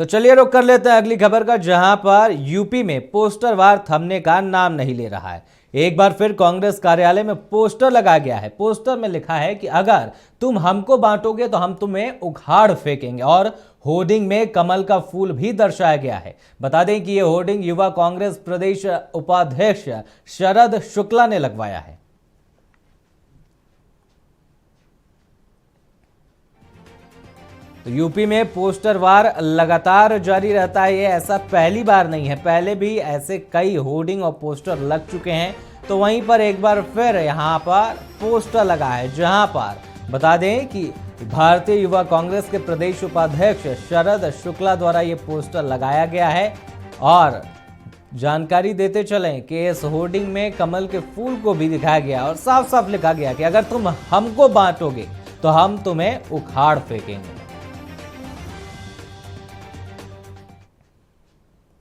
तो चलिए रुक कर लेते हैं अगली खबर का, जहां पर यूपी में पोस्टर वार थमने का नाम नहीं ले रहा है। एक बार फिर कांग्रेस कार्यालय में पोस्टर लगा गया है। पोस्टर में लिखा है कि अगर तुम हमको बांटोगे तो हम तुम्हें उखाड़ फेंकेंगे, और होर्डिंग में कमल का फूल भी दर्शाया गया है। बता दें कि यह होर्डिंग युवा कांग्रेस प्रदेश उपाध्यक्ष शरद शुक्ला ने लगवाया है। तो यूपी में पोस्टर वार लगातार जारी रहता है। ये ऐसा पहली बार नहीं है, पहले भी ऐसे कई होर्डिंग और पोस्टर लग चुके हैं। तो वहीं पर एक बार फिर यहां पर पोस्टर लगा है, जहां पर बता दें कि भारतीय युवा कांग्रेस के प्रदेश उपाध्यक्ष शरद शुक्ला द्वारा ये पोस्टर लगाया गया है। और जानकारी देते चलें कि इस होर्डिंग में कमल के फूल को भी दिखाया गया और साफ साफ लिखा गया कि अगर तुम हमको बांटोगे तो हम तुम्हें उखाड़ फेंकेंगे।